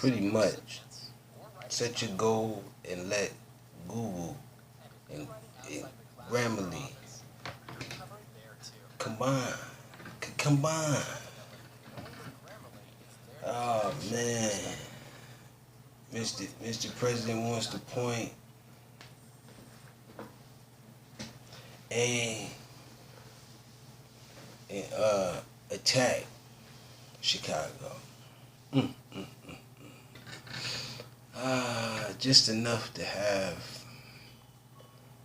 pretty much set your goal and let Google and, and Grammarly combine. Combine. Oh man, Mr. President wants to point and attack Chicago. Mm, mm, mm. Just enough to have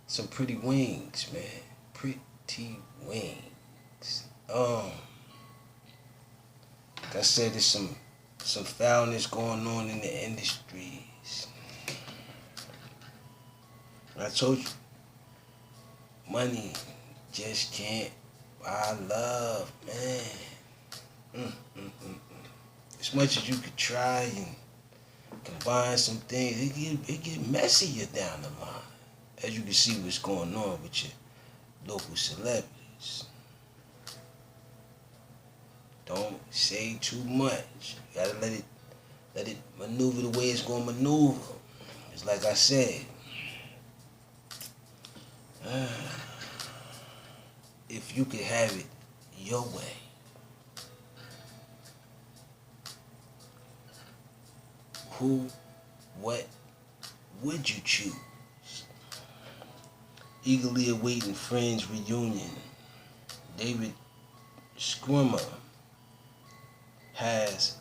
some pretty wings, man. Pretty wings. Like I said, there's some foulness going on in the industries. I told you, money just can't buy love, man. As much as you could try and combine some things, it get messier down the line. As you can see what's going on with your local celebrities. Don't say too much. You gotta let it maneuver the way it's gonna maneuver. It's like I said. If you could have it your way, who, what would you choose? Eagerly awaiting Friends reunion, David Schwimmer has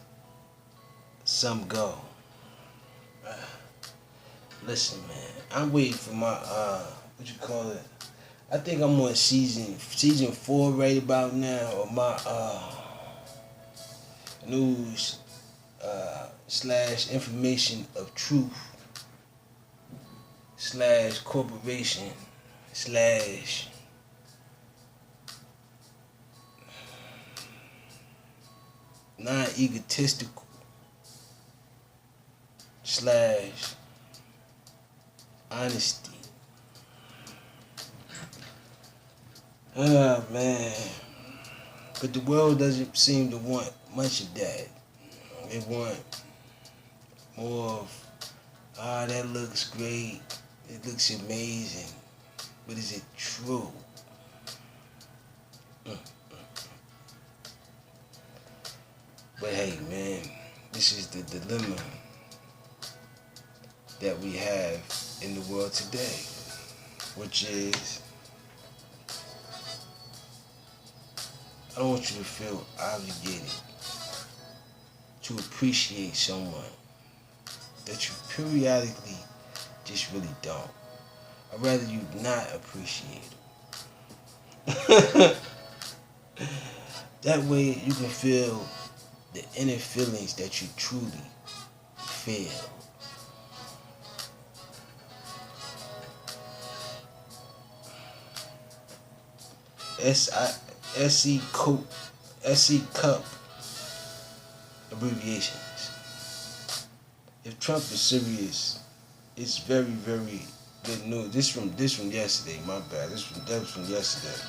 some go. Listen, man, I'm waiting for my what you call it? I think I'm on season 4 right about now, or my news / information of truth / corporation / non-egotistical / honesty. Man. But the world doesn't seem to want much of that. They want more of, that looks great. It looks amazing. But is it true? But hey, man, this is the dilemma that we have in the world today, which is, I don't want you to feel obligated to appreciate someone that you periodically just really don't. I'd rather you not appreciate them. That way you can feel the inner feelings that you truly feel. SE Cup abbreviations. If Trump is serious, it's very, very good news. This from yesterday. My bad. That was from yesterday.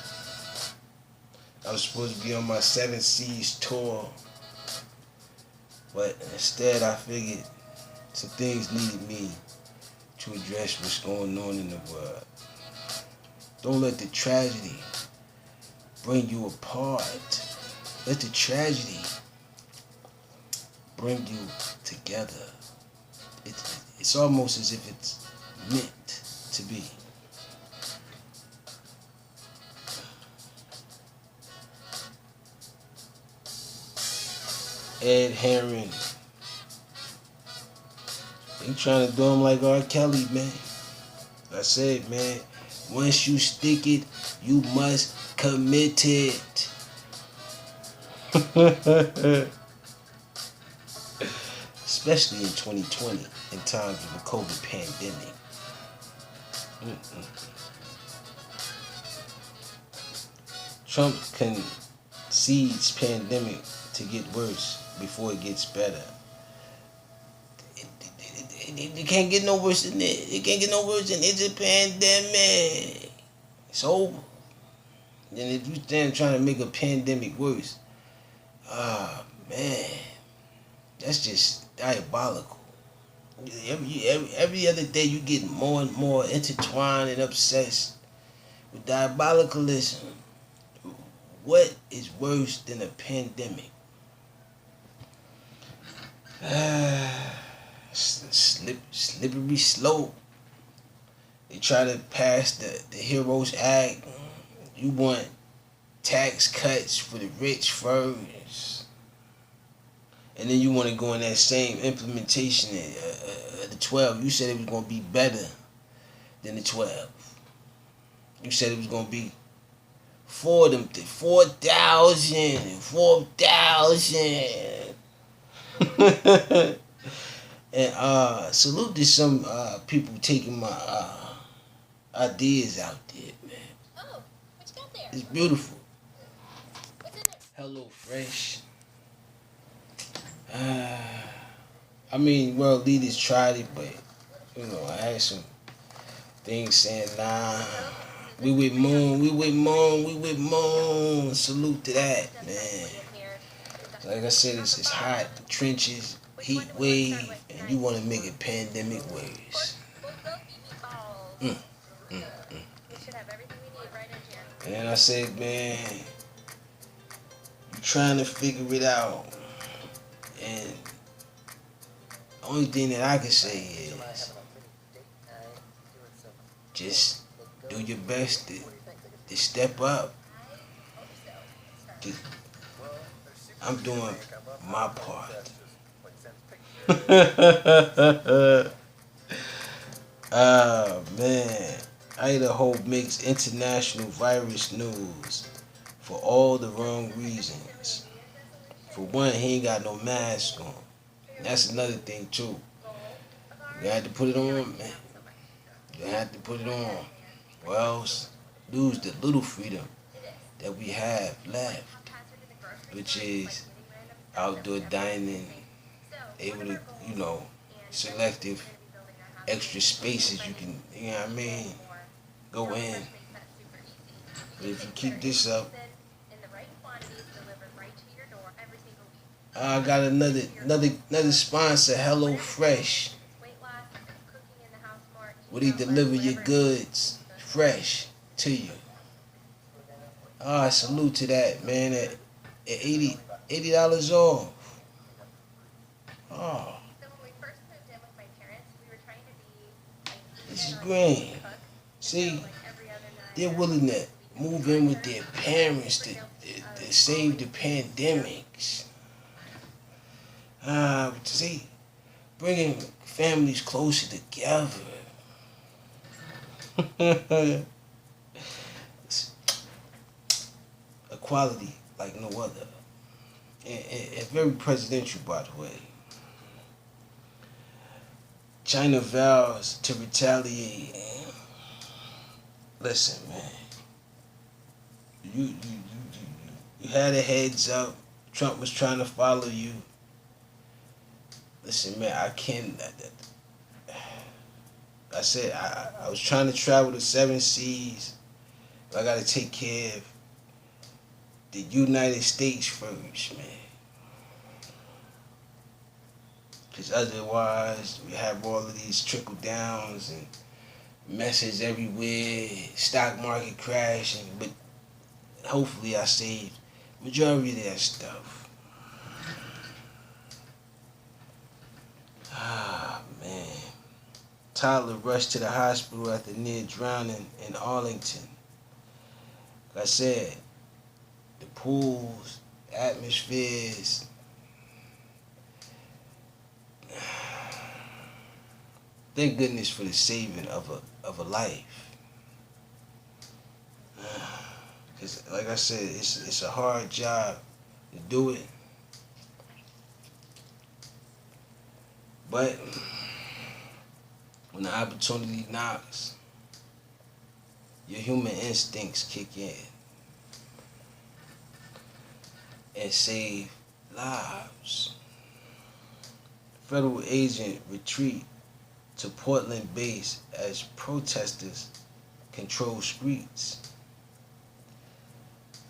I was supposed to be on my 7 Seas tour, but instead I figured some things needed me to address what's going on in the world. Don't let the tragedy bring you apart. Let the tragedy bring you together. It's almost as if it's meant to be. Ed Herring, they trying to do him like R. Kelly, man. I said, man, once you stick it, you must commit it. Especially in 2020, in times of the COVID pandemic. Trump concedes pandemic to get worse before it gets better. It can't get no worse than it. It can't get no worse than it's a pandemic. It's over. And if you stand trying to make a pandemic worse, man, That's just diabolical. Every other day you get more and more intertwined and obsessed with diabolicalism. What is worse than a pandemic? Slippery slope. They try to pass the Heroes Act. You want tax cuts for the rich first. And then you want to go in that same implementation of the 12. You said it was going to be better than the 12. You said it was going to be for them, 4,000, 4,000. And salute to some people taking my ideas out there, man. Oh, what you got there? It's beautiful. What's in there? Hello Fresh. I mean, world leaders tried it, but you know, I had some things saying, nah, we with Moon, we with Moon, we with Moon. Salute to that, man. Like I said, it's hot, trenches, heat wave, and you want to make it pandemic waves. Mm, mm, mm. And then I said, man, you trying to figure it out, and the only thing that I can say is just do your best to step up. I'm doing my part. Oh man, Idaho makes international virus news for all the wrong reasons. For one, he ain't got no mask on. That's another thing too. You had to put it on, man. You had to put it on. Or else lose the little freedom that we have left, which is outdoor dining, able to, you know, selective extra spaces you can, you know what I mean, go in. But if you keep this up, I got another sponsor, Hello Fresh. Where they deliver your goods fresh to you. Salute to that, man. At $80 off. Oh, this is great. See, they're willing to move in with their parents to save the pandemics. See, bringing families closer together. Equality like no other. And very presidential, by the way. China vows to retaliate. Listen, man. You had a heads up. Trump was trying to follow you. Listen, man, I can't. I said I was trying to travel the 7 seas. But I got to take care of the United States first, man. Because otherwise, we have all of these trickle downs and messes everywhere, stock market crashing. But hopefully, I saved majority of that stuff. Ah, man. Toddler rushed to the hospital after near drowning in Arlington. Like I said, the pools, atmospheres. Thank goodness for the saving of a life. Cause like I said, it's a hard job to do it. But when the opportunity knocks, your human instincts kick in and save lives. Federal agent retreat to Portland base as protesters control streets.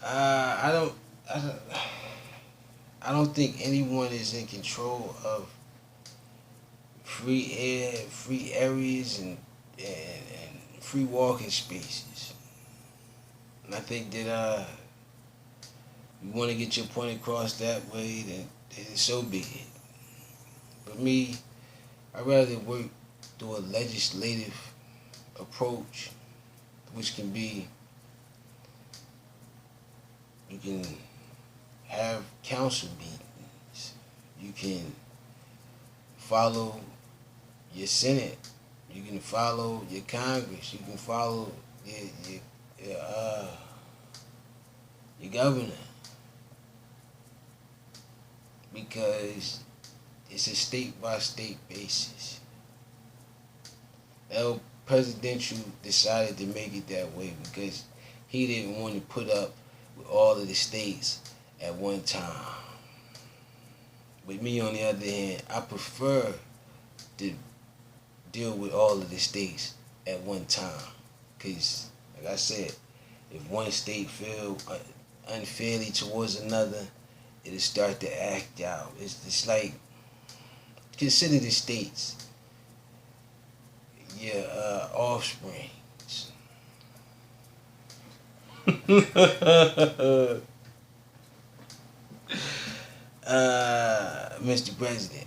I don't. I don't think anyone is in control of free air, free areas, and free walking spaces. And I think that you want to get your point across that way, then so be it. But me, I'd rather work through a legislative approach, which can be, you can have council meetings, you can follow your Senate, you can follow your Congress, you can follow your governor, because it's a state by state basis. El Presidential decided to make it that way because he didn't want to put up with all of the states at one time. With me, on the other hand, I prefer to deal with all of the states at one time. Because, like I said, if one state feels unfairly towards another, it'll start to act out. It's like, consider the states your offspring. Mr. President.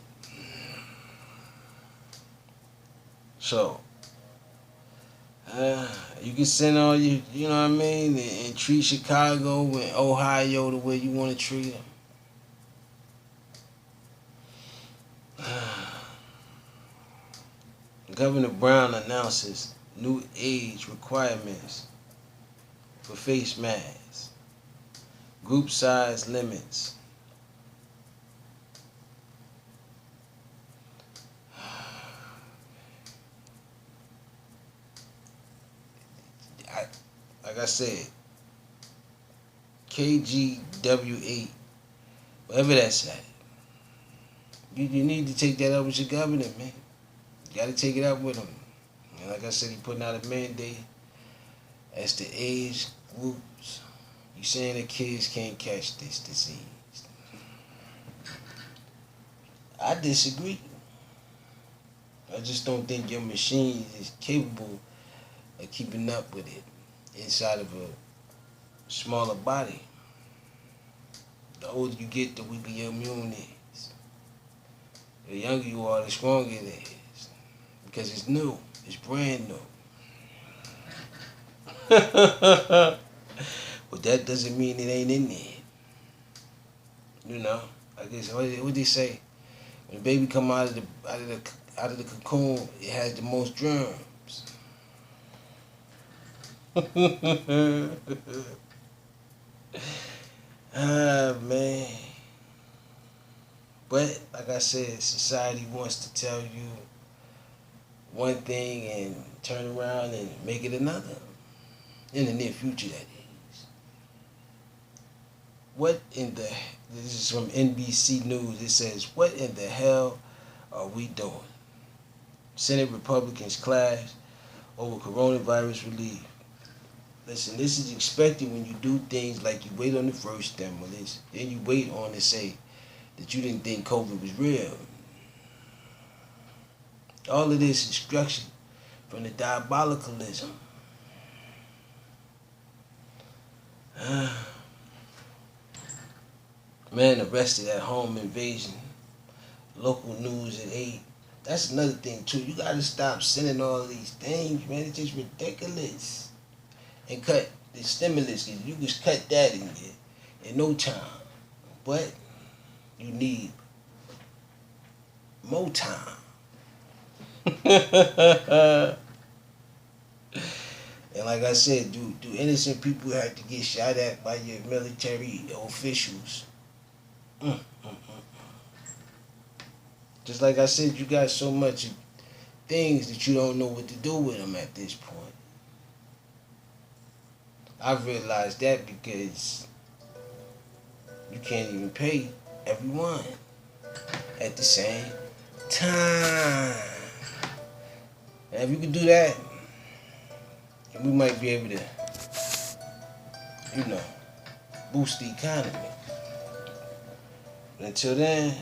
So, you can send all you know what I mean, and treat Chicago and Ohio the way you want to treat them. Governor Brown announces new age requirements for face masks, group size limits. Like I said, KGW8, whatever that's at, you need to take that up with your governor, man. You got to take it up with him. And like I said, he putting out a mandate as to age groups. You saying that kids can't catch this disease? I disagree. I just don't think your machine is capable of keeping up with it inside of a smaller body. The older you get, the weaker your immune is. The younger you are, the stronger it is. Because it's new. It's brand new. But that doesn't mean it ain't in there. You know, I guess what they say, when the baby come out of the cocoon, it has the most germs. Man. But like I said, society wants to tell you one thing and turn around and make it another. In the near future, that is. This is from NBC News. It says, what in the hell are we doing? Senate Republicans clash over coronavirus relief. Listen, this is expected when you do things like you wait on the first stimulus, then you wait on to say that you didn't think COVID was real. All of this instruction from the diabolicalism. Man arrested at home invasion. Local news at 8. That's another thing too. You gotta stop sending all of these things, man. It's just ridiculous. And cut the stimulus. You can cut that in no time. But you need more time. And like I said, do innocent people have to get shot at by your military officials? Just like I said, you got so much things that you don't know what to do with them at this point. I've realized that because you can't even pay everyone at the same time. And if you could do that, we might be able to, boost the economy. But until then,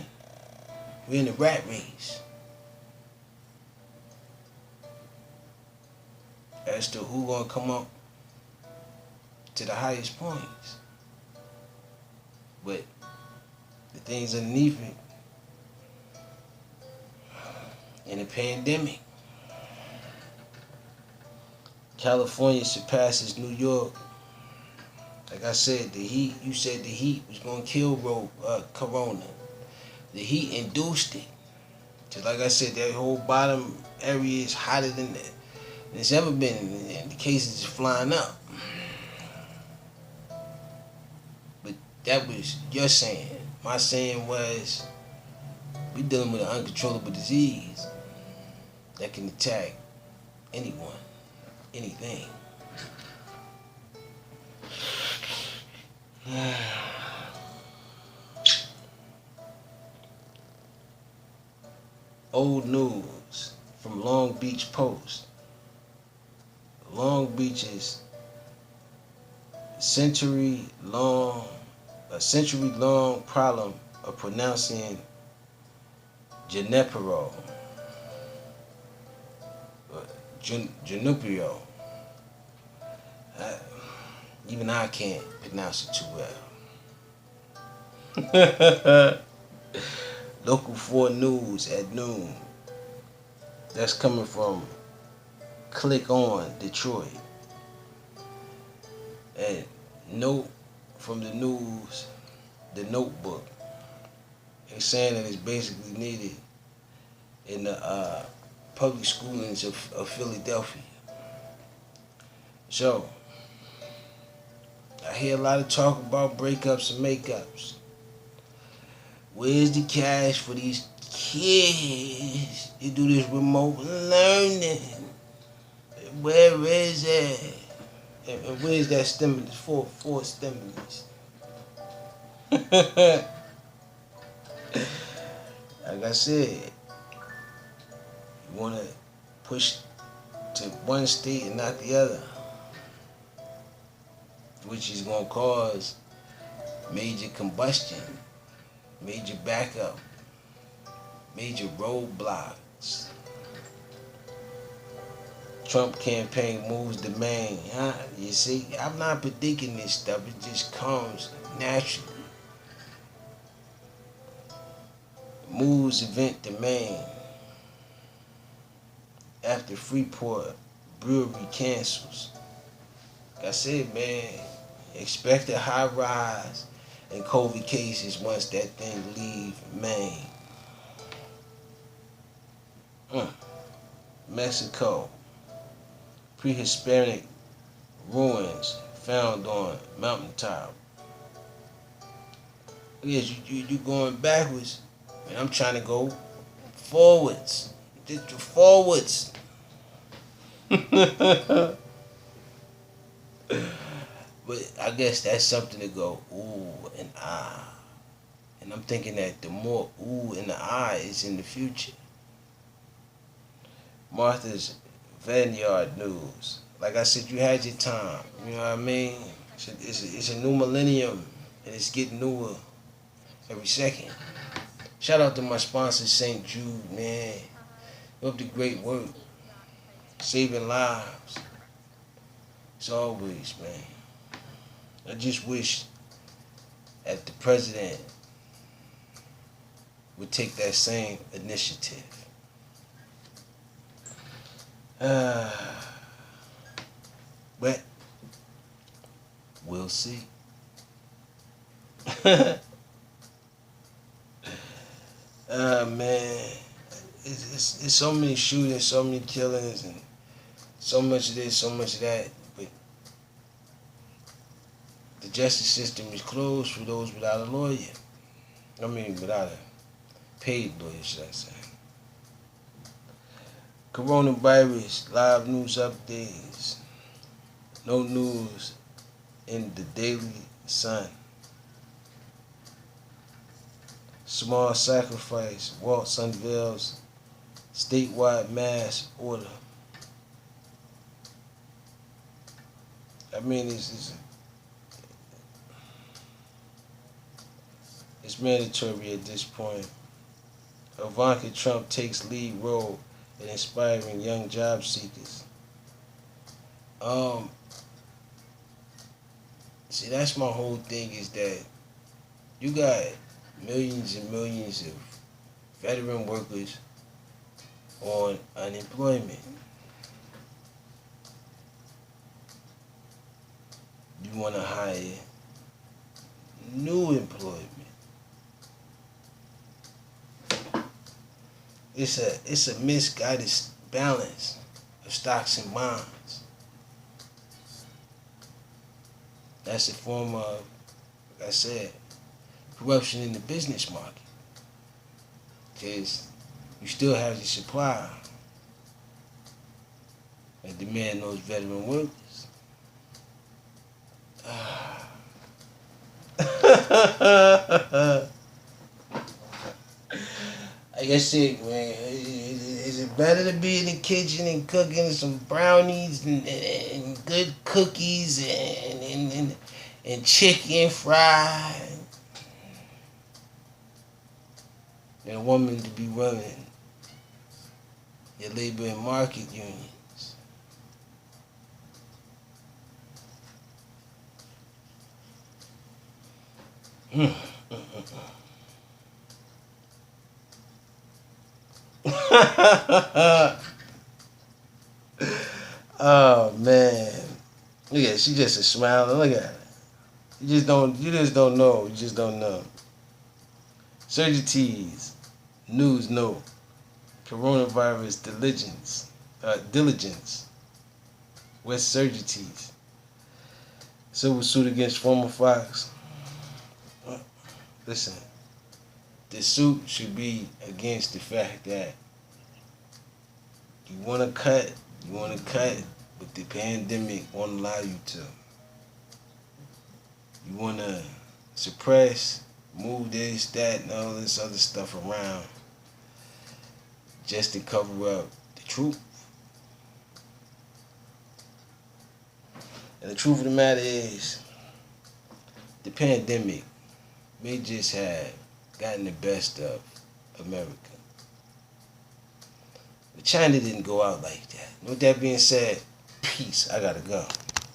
we're in the rat race as to who gonna come up to the highest points. But the things underneath it, in the pandemic, California surpasses New York. Like I said, the heat. You said the heat was gonna kill Corona. The heat induced it. Just like I said, that whole bottom area is hotter than it's ever been, and the cases is flying up. But that was your saying. My saying was, we dealing with an uncontrollable disease that can attack anyone, anything. Old news from Long Beach Post. Long Beach's century-long problem of pronouncing Junipero, Junipero. Even I can't pronounce it too well. Local 4 News at noon. That's coming from Click On Detroit. And note from the news, the notebook. It's saying that it's basically needed in the public schoolings of Philadelphia. So, I hear a lot of talk about breakups and makeups. Where's the cash for these kids to do this remote learning? Where is it? And where's that stimulus? For stimulus. Like I said, you want to push to one state and not the other, which is going to cause major combustion, major backup, major roadblocks. Trump campaign moves to Maine. Huh? You see, I'm not predicting this stuff. It just comes naturally. Moves event to Maine after Freeport Brewery cancels. Like I said, man, expect a high rise in COVID cases once that thing leave Maine. Mexico. Pre-Hispanic ruins found on mountaintop. Yes, you going backwards, and I'm trying to go forwards. Forwards. But I guess that's something to go ooh and ah. And I'm thinking that the more ooh and the ah is in the future. Martha's Vineyard News. Like I said, you had your time. You know what I mean? It's a new millennium, and it's getting newer every second. Shout out to my sponsor, St. Jude, man. You up to great work. Saving lives. As always, man. I just wish that the president would take that same initiative. But we'll see. Man, it's so many shootings, so many killings, and so much of this, so much of that. But the justice system is closed for those without a lawyer. I mean, without a paid lawyer, should I say. Coronavirus live news updates. No news in the Daily Sun. Small sacrifice. Waltz unveils statewide mass order. I mean, It's mandatory at this point. Ivanka Trump takes lead role in inspiring young job seekers. Um, See, that's my whole thing is that you got millions and millions of veteran workers on unemployment. You want to hire new employment. It's a misguided balance of stocks and bonds. That's a form of, like I said, corruption in the business market. Because you still have the supply and demand those veteran workers. Like I said, man, is it better to be in the kitchen and cooking some brownies and good cookies and chicken fried than a woman to be running your labor and market unions? Oh man, look at she just a smiling. Look at her. You just don't know. You just don't know. Surgeties, news note. Coronavirus diligence. West Surgeties. Civil suit against former Fox. Listen, the suit should be against the fact that you want to cut, but the pandemic won't allow you to. You want to suppress, move this, that, and all this other stuff around just to cover up the truth. And the truth of the matter is, the pandemic may just have gotten the best of America. But China didn't go out like that. With that being said, peace. I gotta go.